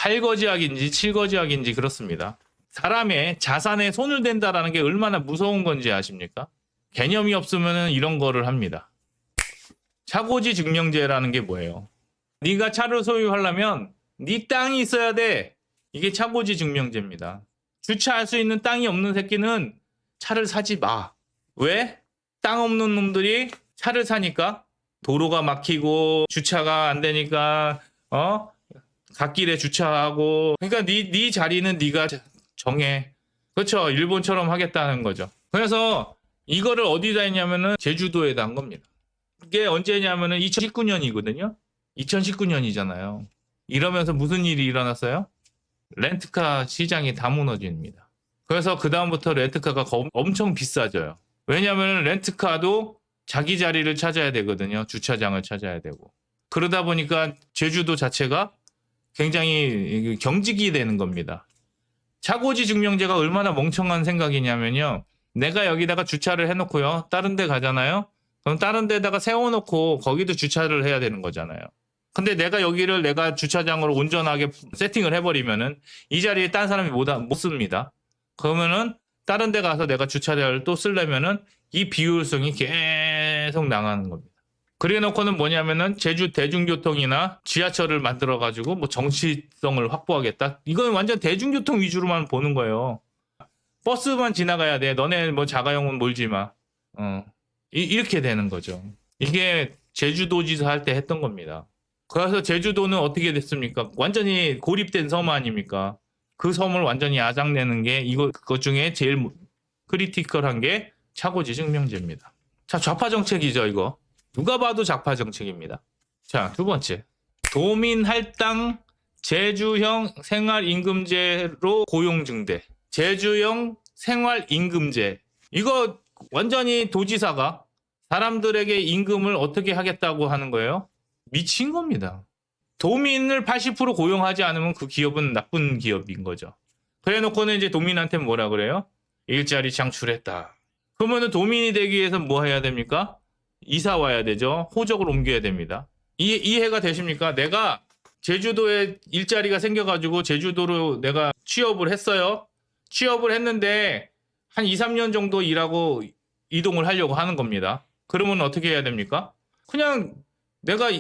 8거지학인지 7거지학인지 그렇습니다. 사람의 자산에 손을 댄다라는 게 얼마나 무서운 건지 아십니까? 개념이 없으면 이런 거를 합니다. 차고지 증명제라는 게 뭐예요? 네가 차를 소유하려면 네 땅이 있어야 돼. 이게 차고지 증명제입니다. 주차할 수 있는 땅이 없는 새끼는 차를 사지 마. 왜? 땅 없는 놈들이 차를 사니까 도로가 막히고 주차가 안 되니까 갓길에 주차하고 그러니까 네 자리는 네가 정해. 그렇죠. 일본처럼 하겠다는 거죠. 그래서 이거를 어디다 했냐면은 제주도에다 한 겁니다. 이게 언제냐면은 2019년이거든요. 2019년이잖아요. 이러면서 무슨 일이 일어났어요? 렌트카 시장이 다 무너집니다. 그래서 그 다음부터 렌트카가 엄청 비싸져요. 왜냐하면 렌트카도 자기 자리를 찾아야 되거든요. 주차장을 찾아야 되고. 그러다 보니까 제주도 자체가 굉장히 경직이 되는 겁니다. 차고지 증명제가 얼마나 멍청한 생각이냐면요. 내가 여기다가 주차를 해놓고요. 다른 데 가잖아요. 그럼 다른 데다가 세워놓고 거기도 주차를 해야 되는 거잖아요. 근데 내가 여기를 내가 주차장으로 온전하게 세팅을 해버리면은 이 자리에 딴 사람이 못 씁니다. 그러면은 다른 데 가서 내가 주차장을 또 쓰려면은 이 비효율성이 계속 나가는 겁니다. 그래 놓고는 뭐냐면은 제주 대중교통이나 지하철을 만들어 가지고 뭐 정치성을 확보하겠다. 이건 완전 대중교통 위주로만 보는 거예요. 버스만 지나가야 돼. 너네 뭐 자가용은 몰지 마. 이렇게 되는 거죠. 이게 제주도지사 할 때 했던 겁니다. 그래서 제주도는 어떻게 됐습니까? 완전히 고립된 섬 아닙니까? 그 섬을 완전히 아작내는 게 그것 중에 제일 크리티컬한 게 차고지 증명제입니다. 자, 좌파 정책이죠, 이거. 누가 봐도 좌파 정책입니다. 자, 두 번째. 도민 할당 제주형 생활임금제로 고용 증대. 제주형 생활임금제. 이거 완전히 도지사가 사람들에게 임금을 어떻게 하겠다고 하는 거예요? 미친 겁니다. 도민을 80% 고용하지 않으면 그 기업은 나쁜 기업인 거죠. 그래 놓고는 이제 도민한테 뭐라 그래요? 일자리 창출했다. 그러면은 도민이 되기 위해서 뭐 해야 됩니까? 이사 와야 되죠. 호적을 옮겨야 됩니다. 이해가 되십니까? 내가 제주도에 일자리가 생겨가지고 제주도로 내가 취업을 했어요. 취업을 했는데 한 2, 3년 정도 일하고 이동을 하려고 하는 겁니다. 그러면 어떻게 해야 됩니까? 그냥 내가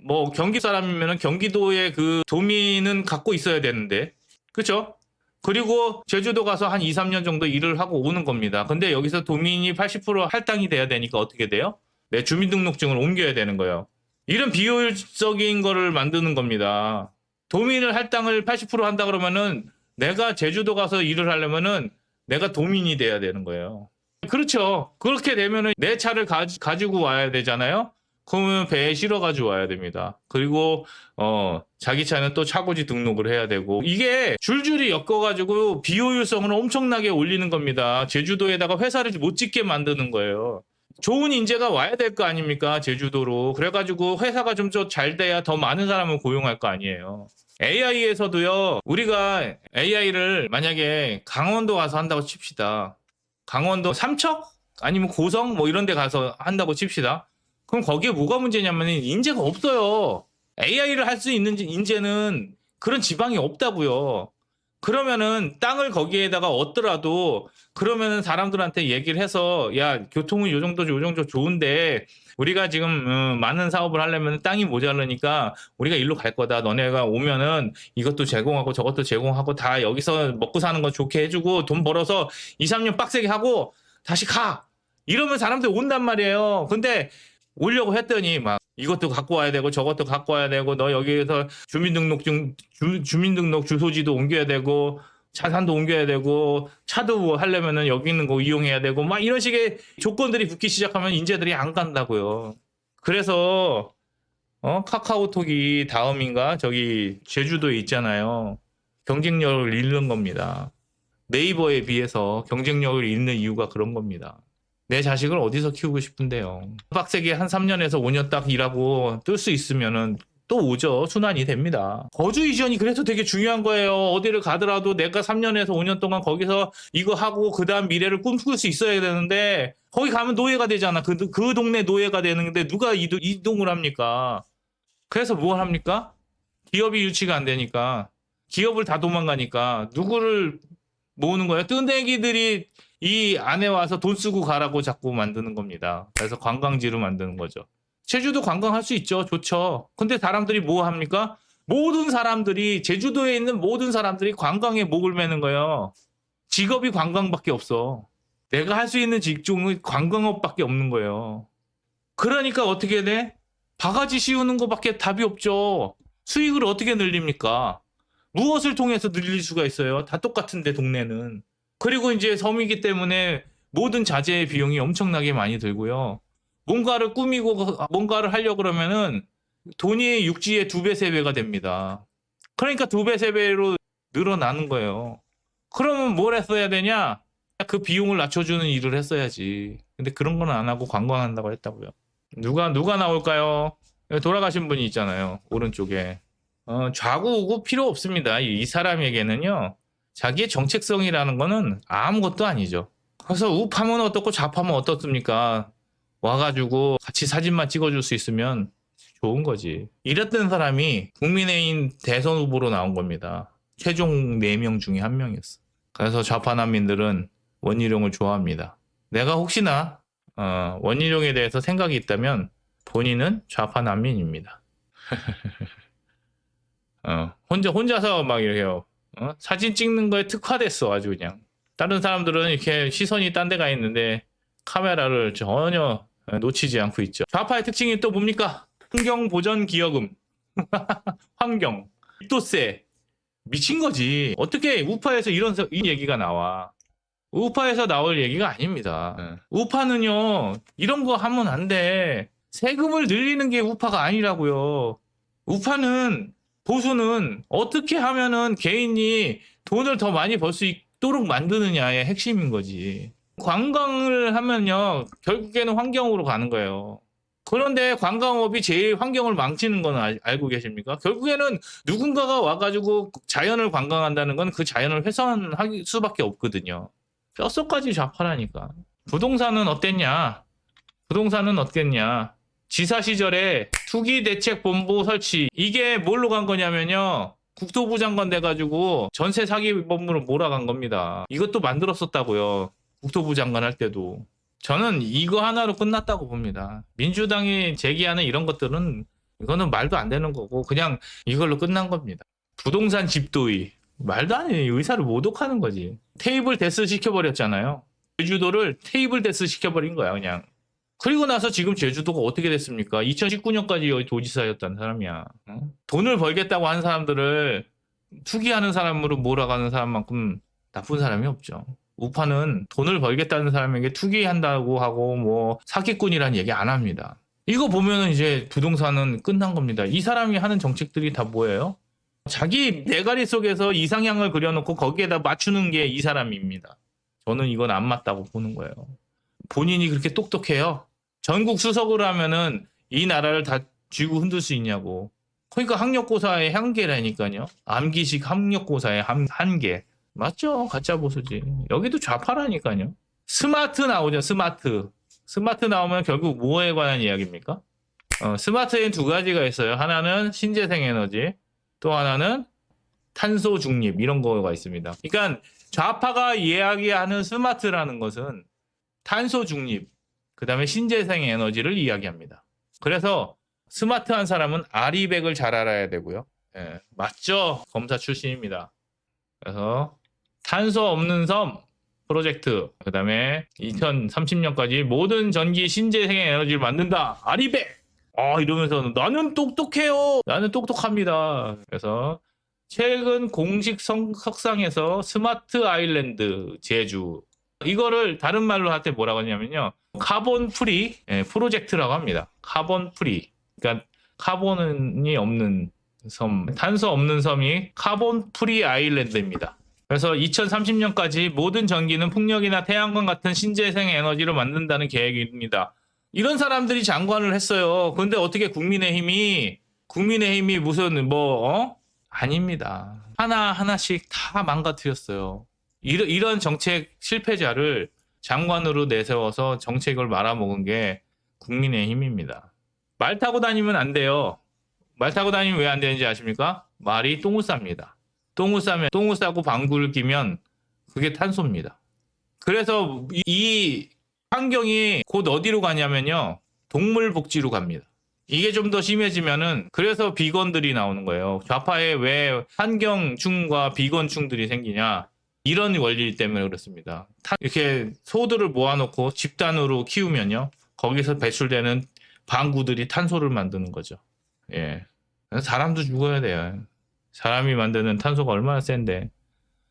뭐 경기 사람이면 경기도에 그 도민은 갖고 있어야 되는데, 그렇죠? 그리고 제주도 가서 한 2, 3년 정도 일을 하고 오는 겁니다. 근데 여기서 도민이 80% 할당이 돼야 되니까 어떻게 돼요? 내 주민등록증을 옮겨야 되는 거예요. 이런 비효율적인 거를 만드는 겁니다. 도민을 할당을 80% 한다 그러면은 내가 제주도 가서 일을 하려면은 내가 도민이 돼야 되는 거예요. 그렇죠. 그렇게 되면은 내 차를 가지고 와야 되잖아요. 그러면 배에 실어가지고 와야 됩니다. 그리고 자기 차는 또 차고지 등록을 해야 되고 이게 줄줄이 엮어가지고 비효율성을 엄청나게 올리는 겁니다. 제주도에다가 회사를 못 짓게 만드는 거예요. 좋은 인재가 와야 될 거 아닙니까? 제주도로. 그래가지고 회사가 좀 잘 돼야 더 많은 사람을 고용할 거 아니에요. AI에서도요. 우리가 AI를 만약에 강원도 가서 한다고 칩시다. 강원도 삼척? 아니면 고성? 뭐 이런 데 가서 한다고 칩시다. 그럼 거기에 뭐가 문제냐면 인재가 없어요. AI를 할 수 있는 인재는 그런 지방이 없다고요. 그러면은 땅을 거기에다가 얻더라도 그러면은 사람들한테 얘기를 해서 야 교통은 요 정도 좋은데 우리가 지금 많은 사업을 하려면 땅이 모자라니까 우리가 일로 갈 거다. 너네가 오면은 이것도 제공하고 저것도 제공하고 다 여기서 먹고 사는 거 좋게 해주고 돈 벌어서 2, 3년 빡세게 하고 다시 가. 이러면 사람들이 온단 말이에요. 근데 오려고 했더니 막 이것도 갖고 와야 되고 저것도 갖고 와야 되고 너 여기에서 주민등록 주소지도 옮겨야 되고 자산도 옮겨야 되고 차도 뭐 하려면은 여기 있는 거 이용해야 되고 막 이런 식의 조건들이 붙기 시작하면 인재들이 안 간다고요. 그래서 카카오톡이 다음인가 저기 제주도에 있잖아요. 경쟁력을 잃는 겁니다. 네이버에 비해서 경쟁력을 잃는 이유가 그런 겁니다. 내 자식을 어디서 키우고 싶은데요. 빡세게 한 3년에서 5년 딱 일하고 뜰 수 있으면은 또 오죠. 순환이 됩니다. 거주 이전이 그래서 되게 중요한 거예요. 어디를 가더라도 내가 3년에서 5년 동안 거기서 이거 하고 그 다음 미래를 꿈꿀 수 있어야 되는데 거기 가면 노예가 되잖아. 그 동네 노예가 되는데 누가 이동을 합니까? 그래서 뭘 합니까? 기업이 유치가 안 되니까 기업을 다 도망가니까 누구를 모으는 거예요? 뜨내기들이 이 안에 와서 돈 쓰고 가라고 자꾸 만드는 겁니다. 그래서 관광지로 만드는 거죠. 제주도 관광할 수 있죠. 좋죠. 근데 사람들이 뭐 합니까? 모든 사람들이 제주도에 있는 모든 사람들이 관광에 목을 매는 거예요. 직업이 관광밖에 없어. 내가 할 수 있는 직종은 관광업밖에 없는 거예요. 그러니까 어떻게 돼? 바가지 씌우는 것밖에 답이 없죠. 수익을 어떻게 늘립니까? 무엇을 통해서 늘릴 수가 있어요? 다 똑같은데 동네는. 그리고 이제 섬이기 때문에 모든 자재의 비용이 엄청나게 많이 들고요. 뭔가를 꾸미고 뭔가를 하려고 그러면은 돈이 육지의 2배, 3배가 됩니다. 그러니까 2배, 3배로 늘어나는 거예요. 그러면 뭘 했어야 되냐? 그 비용을 낮춰주는 일을 했어야지. 근데 그런 건 안 하고 관광한다고 했다고요. 누가 나올까요? 돌아가신 분이 있잖아요. 오른쪽에. 좌구 우구 필요 없습니다. 이 사람에게는요. 자기의 정체성이라는 거는 아무것도 아니죠. 그래서 우파면 어떻고 좌파면 어떻습니까? 와가지고 같이 사진만 찍어줄 수 있으면 좋은 거지. 이랬던 사람이 국민의힘 대선 후보로 나온 겁니다. 최종 4명 중에 1명이었어. 그래서 좌파 난민들은 원희룡을 좋아합니다. 내가 혹시나 원희룡에 대해서 생각이 있다면 본인은 좌파 난민입니다. 혼자서 막 이래요. 사진 찍는 거에 특화됐어 아주 그냥. 다른 사람들은 이렇게 시선이 딴 데 가 있는데 카메라를 전혀 놓치지 않고 있죠. 좌파의 특징이 또 뭡니까? 환경보전기여금. 환경. 또 미친 거지. 어떻게 우파에서 이 얘기가 나와. 우파에서 나올 얘기가 아닙니다. 우파는요, 이런 거 하면 안 돼. 세금을 늘리는 게 우파가 아니라고요. 우파는, 보수는 어떻게 하면은 개인이 돈을 더 많이 벌 수 있도록 만드느냐의 핵심인 거지. 관광을 하면요, 결국에는 환경으로 가는 거예요. 그런데 관광업이 제일 환경을 망치는 건 알고 계십니까? 결국에는 누군가가 와가지고 자연을 관광한다는 건 그 자연을 훼손할 수밖에 없거든요. 뼛속까지 좌파라니까. 부동산은 어땠냐? 지사 시절에 투기대책본부 설치. 이게 뭘로 간 거냐면요. 국토부 장관 돼가지고 전세 사기범으로 몰아간 겁니다. 이것도 만들었었다고요. 국토부 장관 할 때도. 저는 이거 하나로 끝났다고 봅니다. 민주당이 제기하는 이런 것들은 이거는 말도 안 되는 거고 그냥 이걸로 끝난 겁니다. 부동산 집도의. 말도 안 해. 의사를 모독하는 거지. 테이블 데스 시켜버렸잖아요. 제주도를 테이블 데스 시켜버린 거야 그냥. 그리고 나서 지금 제주도가 어떻게 됐습니까? 2019년까지 여기 도지사였다는 사람이야. 돈을 벌겠다고 하는 사람들을 투기하는 사람으로 몰아가는 사람만큼 나쁜 사람이 없죠. 우파는 돈을 벌겠다는 사람에게 투기한다고 하고 뭐 사기꾼이라는 얘기 안 합니다. 이거 보면은 이제 부동산은 끝난 겁니다. 이 사람이 하는 정책들이 다 뭐예요? 자기 내가리 속에서 이상향을 그려놓고 거기에다 맞추는 게 이 사람입니다. 저는 이건 안 맞다고 보는 거예요. 본인이 그렇게 똑똑해요. 전국 수석으로 하면은 이 나라를 다 쥐고 흔들 수 있냐고. 그러니까 학력고사의 한계라니까요. 암기식 학력고사의 한계. 맞죠? 가짜 보수지. 여기도 좌파라니까요. 스마트 나오죠. 스마트 나오면 결국 뭐에 관한 이야기입니까? 스마트엔 2가지가 있어요. 하나는 신재생 에너지, 또 하나는 탄소 중립 이런 거가 있습니다. 그러니까 좌파가 이야기하는 스마트라는 것은 탄소 중립, 그 다음에 신재생 에너지를 이야기합니다. 그래서 스마트한 사람은 아리백을 잘 알아야 되고요. 예, 맞죠? 검사 출신입니다. 그래서 탄소 없는 섬 프로젝트, 그 다음에 2030년까지 모든 전기 신재생 에너지를 만든다. 아리백! 이러면서 나는 똑똑해요. 나는 똑똑합니다. 그래서 최근 공식 석상에서 스마트 아일랜드 제주, 이거를 다른 말로 할 때 뭐라고 하냐면요. 카본 프리 프로젝트라고 합니다. 카본 프리. 그러니까 카본이 없는 섬, 탄소 없는 섬이 카본 프리 아일랜드입니다. 그래서 2030년까지 모든 전기는 풍력이나 태양광 같은 신재생 에너지로 만든다는 계획입니다. 이런 사람들이 장관을 했어요. 그런데 어떻게 국민의힘이 무슨 아닙니다. 하나씩 다 망가뜨렸어요. 이런 정책 실패자를 장관으로 내세워서 정책을 말아먹은 게 국민의힘입니다. 말 타고 다니면 안 돼요. 말 타고 다니면 왜 안 되는지 아십니까? 말이 똥을 쌉니다. 똥을 싸고 방구를 끼면 그게 탄소입니다. 그래서 이 환경이 곧 어디로 가냐면요. 동물 복지로 갑니다. 이게 좀 더 심해지면은 그래서 비건들이 나오는 거예요. 좌파에 왜 환경충과 비건충들이 생기냐. 이런 원리 때문에 그렇습니다. 이렇게 소들을 모아놓고 집단으로 키우면요. 거기서 배출되는 방구들이 탄소를 만드는 거죠. 예. 사람도 죽어야 돼요. 사람이 만드는 탄소가 얼마나 센데.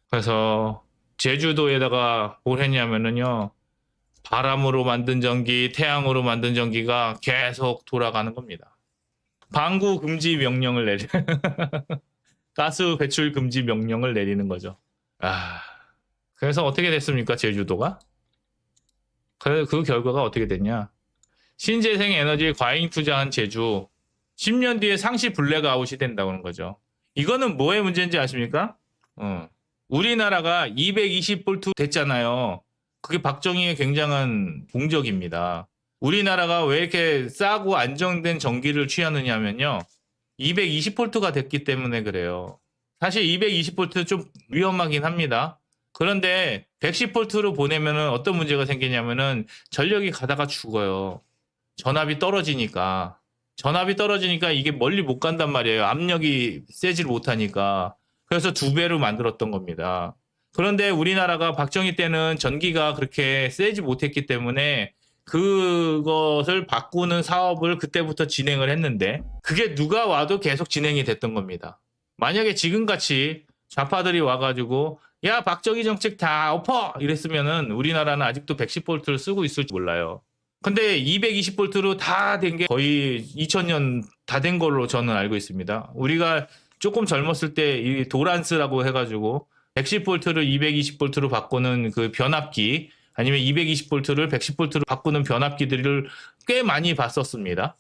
그래서 제주도에다가 뭘 했냐면은요. 바람으로 만든 전기, 태양으로 만든 전기가 계속 돌아가는 겁니다. 방구 금지 명령을 내리 가스 배출 금지 명령을 내리는 거죠. 그래서 어떻게 됐습니까? 제주도가? 그 결과가 어떻게 됐냐? 신재생 에너지에 과잉 투자한 제주 10년 뒤에 상시 블랙아웃이 된다고 하는 거죠. 이거는 뭐의 문제인지 아십니까? 우리나라가 220V 됐잖아요. 그게 박정희의 굉장한 공적입니다. 우리나라가 왜 이렇게 싸고 안정된 전기를 취하느냐면요. 220V가 됐기 때문에 그래요. 사실 220V 좀 위험하긴 합니다. 그런데 110V로 보내면 어떤 문제가 생기냐면은 전력이 가다가 죽어요. 전압이 떨어지니까 이게 멀리 못 간단 말이에요. 압력이 세질 못하니까. 그래서 2배로 만들었던 겁니다. 그런데 우리나라가 박정희 때는 전기가 그렇게 세지 못했기 때문에 그것을 바꾸는 사업을 그때부터 진행을 했는데 그게 누가 와도 계속 진행이 됐던 겁니다. 만약에 지금같이 좌파들이 와가지고 야 박정희 정책 다 엎어 이랬으면은 우리나라는 아직도 110V를 쓰고 있을지 몰라요. 근데 220V로 다 된 게 거의 2000년 다 된 걸로 저는 알고 있습니다. 우리가 조금 젊었을 때 이 도란스라고 해가지고 110V를 220V로 바꾸는 그 변압기 아니면 220V를 110V로 바꾸는 변압기들을 꽤 많이 봤었습니다.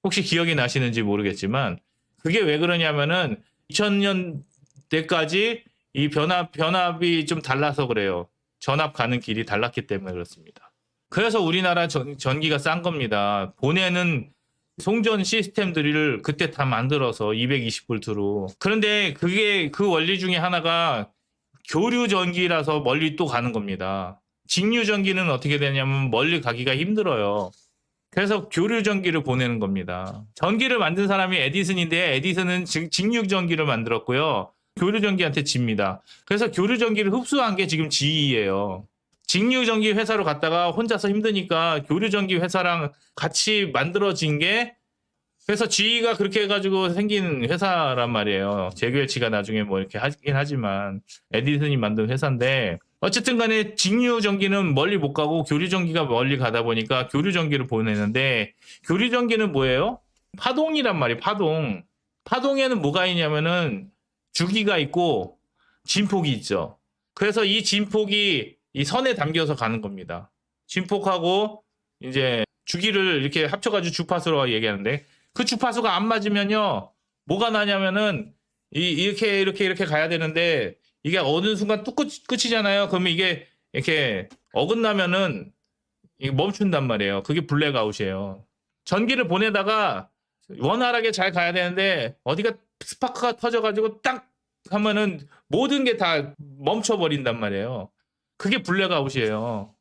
혹시 기억이 나시는지 모르겠지만 그게 왜 그러냐면은 2000년대까지 이 변압이 좀 달라서 그래요. 전압 가는 길이 달랐기 때문에 그렇습니다. 그래서 우리나라 전기가 싼 겁니다. 보내는 송전 시스템들을 그때 다 만들어서 220V로. 그런데 그게 그 원리 중에 하나가 교류 전기라서 멀리 또 가는 겁니다. 직류 전기는 어떻게 되냐면 멀리 가기가 힘들어요. 그래서 교류 전기를 보내는 겁니다. 전기를 만든 사람이 에디슨인데 에디슨은 직류 전기를 만들었고요. 교류 전기한테 집니다. 그래서 교류 전기를 흡수한 게 지금 GE예요. 직류 전기 회사로 갔다가 혼자서 힘드니까 교류 전기 회사랑 같이 만들어진 게 그래서 GE가 그렇게 해가지고 생긴 회사란 말이에요. 제규에치가 나중에 뭐 이렇게 하긴 하지만 에디슨이 만든 회사인데 어쨌든 간에 직류 전기는 멀리 못 가고 교류 전기가 멀리 가다 보니까 교류 전기를 보내는데 교류 전기는 뭐예요? 파동이란 말이에요. 파동. 파동에는 뭐가 있냐면은 주기가 있고 진폭이 있죠. 그래서 이 진폭이 이 선에 담겨서 가는 겁니다. 진폭하고 이제 주기를 이렇게 합쳐가지고 주파수로 얘기하는데 그 주파수가 안 맞으면요 뭐가 나냐면은 이렇게 가야 되는데 이게 어느 순간 뚝 끝이잖아요. 그러면 이게 이렇게 어긋나면은 이게 멈춘단 말이에요. 그게 블랙아웃이에요. 전기를 보내다가 원활하게 잘 가야 되는데 어디가 스파크가 터져가지고 딱 하면은 모든 게 다 멈춰버린단 말이에요. 그게 블랙아웃이에요.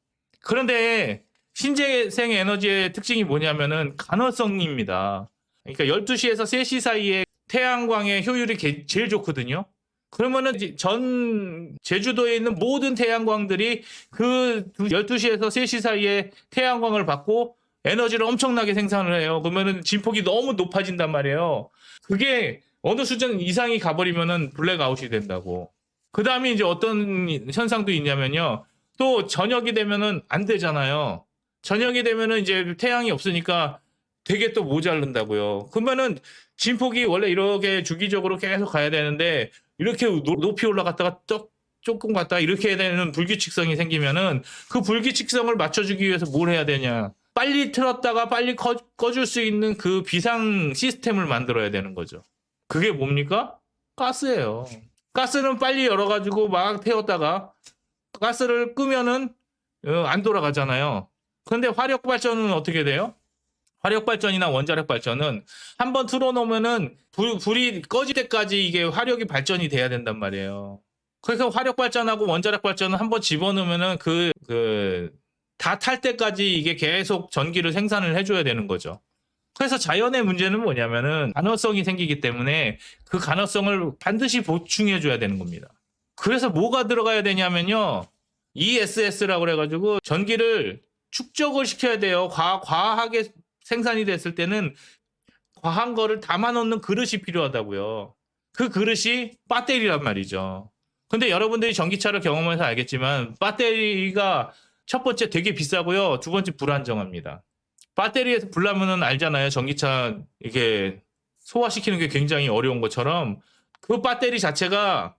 그런데 신재생 에너지의 특징이 뭐냐면은 간헐성입니다. 그러니까 12시에서 3시 사이에 태양광의 효율이 제일 좋거든요. 그러면은 전 제주도에 있는 모든 태양광들이 그 12시에서 3시 사이에 태양광을 받고 에너지를 엄청나게 생산을 해요. 그러면은 진폭이 너무 높아진단 말이에요. 그게 어느 수준 이상이 가버리면은 블랙아웃이 된다고. 그 다음에 이제 어떤 현상도 있냐면요. 또 저녁이 되면은 안 되잖아요. 저녁이 되면은 이제 태양이 없으니까 되게 또 모자른다고요. 그러면은 진폭이 원래 이렇게 주기적으로 계속 가야 되는데 이렇게 높이 올라갔다가 조금 갔다가 이렇게 되는 불규칙성이 생기면은 그 불규칙성을 맞춰주기 위해서 뭘 해야 되냐. 빨리 틀었다가 빨리 꺼줄 수 있는 그 비상 시스템을 만들어야 되는 거죠. 그게 뭡니까? 가스예요. 가스는 빨리 열어가지고 막 태웠다가 가스를 끄면은 안 돌아가잖아요. 그런데 화력 발전은 어떻게 돼요? 화력 발전이나 원자력 발전은 한번 틀어놓으면은 불이 꺼질 때까지 이게 화력이 발전이 돼야 된단 말이에요. 그래서 화력 발전하고 원자력 발전은 한번 집어넣으면은 다 탈 때까지 이게 계속 전기를 생산을 해줘야 되는 거죠. 그래서 자연의 문제는 뭐냐면은 간헐성이 생기기 때문에 그 간헐성을 반드시 보충해줘야 되는 겁니다. 그래서 뭐가 들어가야 되냐면요. ESS라고 그래가지고 전기를 축적을 시켜야 돼요. 과하게 생산이 됐을 때는 과한 거를 담아놓는 그릇이 필요하다고요. 그 그릇이 배터리란 말이죠. 근데 여러분들이 전기차를 경험해서 알겠지만 배터리가 첫 번째 되게 비싸고요. 두 번째 불안정합니다. 배터리에서 불 나면은 알잖아요. 전기차 이게 소화시키는 게 굉장히 어려운 것처럼 그 배터리 자체가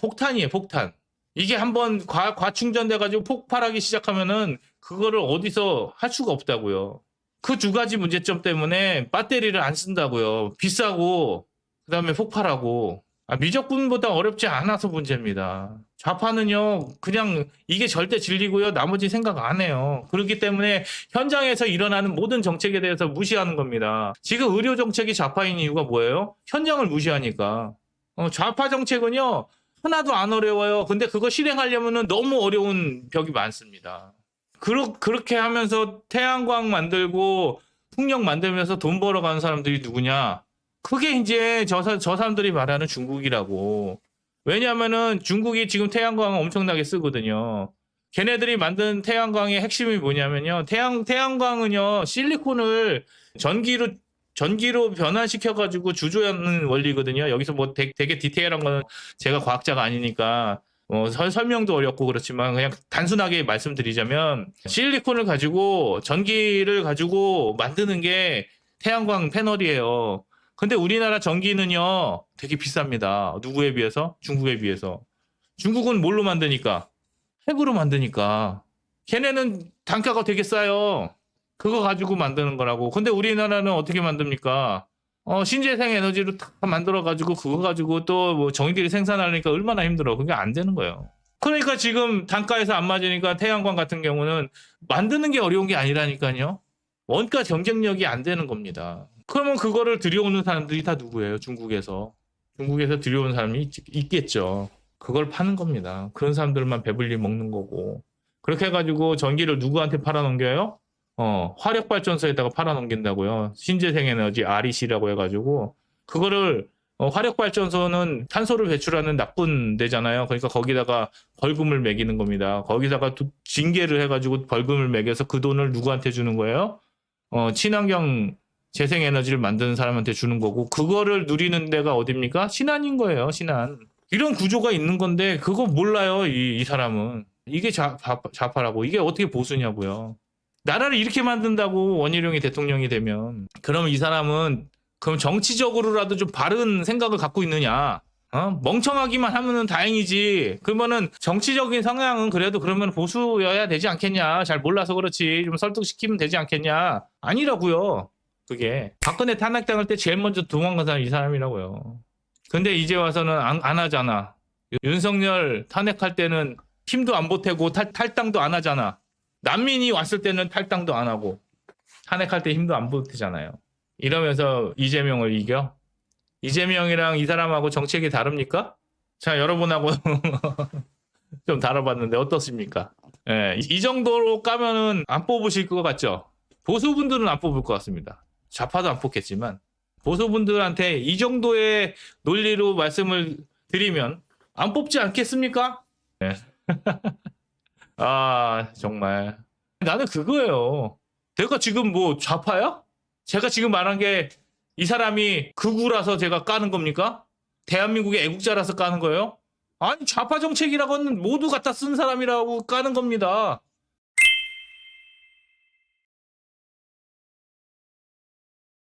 폭탄이에요. 폭탄. 이게 한번 과충전돼가지고 폭발하기 시작하면은 그거를 어디서 할 수가 없다고요. 그 두 가지 문제점 때문에 배터리를 안 쓴다고요. 비싸고 그다음에 폭발하고. 미적분보다 어렵지 않아서 문제입니다. 좌파는요, 그냥 이게 절대 진리고요. 나머지 생각 안 해요. 그렇기 때문에 현장에서 일어나는 모든 정책에 대해서 무시하는 겁니다. 지금 의료 정책이 좌파인 이유가 뭐예요? 현장을 무시하니까. 좌파 정책은요, 하나도 안 어려워요. 근데 그거 실행하려면은 너무 어려운 벽이 많습니다. 그렇게 하면서 태양광 만들고 풍력 만들면서 돈 벌어가는 사람들이 누구냐? 그게 이제 저 사람들이 말하는 중국이라고. 왜냐하면은 중국이 지금 태양광을 엄청나게 쓰거든요. 걔네들이 만든 태양광의 핵심이 뭐냐면요. 태양광은요, 실리콘을 전기로 변환시켜가지고 주조하는 원리거든요. 여기서 뭐 되게 디테일한 거는 제가 과학자가 아니니까 설명도 어렵고 그렇지만 그냥 단순하게 말씀드리자면 실리콘을 가지고 전기를 가지고 만드는 게 태양광 패널이에요. 근데 우리나라 전기는요 되게 비쌉니다. 누구에 비해서? 중국에 비해서. 중국은 뭘로 만드니까? 핵으로 만드니까. 걔네는 단가가 되게 싸요. 그거 가지고 만드는 거라고. 근데 우리나라는 어떻게 만듭니까? 신재생 에너지로 다 만들어가지고 그거 가지고 또 뭐 정의들이 생산하려니까 얼마나 힘들어. 그게 안 되는 거예요. 그러니까 지금 단가에서 안 맞으니까 태양광 같은 경우는 만드는 게 어려운 게 아니라니까요. 원가 경쟁력이 안 되는 겁니다. 그러면 그거를 들여오는 사람들이 다 누구예요? 중국에서 들여오는 사람이 있겠죠. 그걸 파는 겁니다. 그런 사람들만 배불리 먹는 거고. 그렇게 해가지고 전기를 누구한테 팔아넘겨요? 화력발전소에다가 팔아넘긴다고요. 신재생에너지 REC라고 해가지고 그거를 화력발전소는 탄소를 배출하는 나쁜 데잖아요. 그러니까 거기다가 벌금을 매기는 겁니다. 거기다가 징계를 해가지고 벌금을 매겨서 그 돈을 누구한테 주는 거예요? 친환경 재생에너지를 만드는 사람한테 주는 거고 그거를 누리는 데가 어딥니까? 신한인 거예요. 신한. 이런 구조가 있는 건데 그거 몰라요. 이 사람은. 이게 좌파라고. 이게 어떻게 보수냐고요. 나라를 이렇게 만든다고 원희룡이 대통령이 되면 그럼 이 사람은 그럼 정치적으로라도 좀 바른 생각을 갖고 있느냐? 멍청하기만 하면은 다행이지. 그러면은 정치적인 성향은 그래도 그러면 보수여야 되지 않겠냐? 잘 몰라서 그렇지. 좀 설득시키면 되지 않겠냐? 아니라고요. 그게 박근혜 탄핵당할 때 제일 먼저 도망간 사람이 이 사람이라고요. 근데 이제 와서는 안 하잖아. 윤석열 탄핵할 때는 힘도 안 보태고 탈당도 안 하잖아. 난민이 왔을 때는 탈당도 안 하고 탄핵할 때 힘도 안 보태잖아요. 이러면서 이재명을 이겨? 이재명이랑 이 사람하고 정책이 다릅니까? 자, 여러분하고 좀 다뤄봤는데 어떻습니까? 예, 이 정도로 까면은 안 뽑으실 것 같죠? 보수분들은 안 뽑을 것 같습니다. 좌파도 안 뽑겠지만 보수분들한테 이 정도의 논리로 말씀을 드리면 안 뽑지 않겠습니까? 예. 정말 나는 그거예요. 내가 지금 뭐 좌파야? 제가 지금 말한 게 이 사람이 극우라서 제가 까는 겁니까? 대한민국의 애국자라서 까는 거예요? 아니 좌파 정책이라고는 모두 갖다 쓴 사람이라고 까는 겁니다.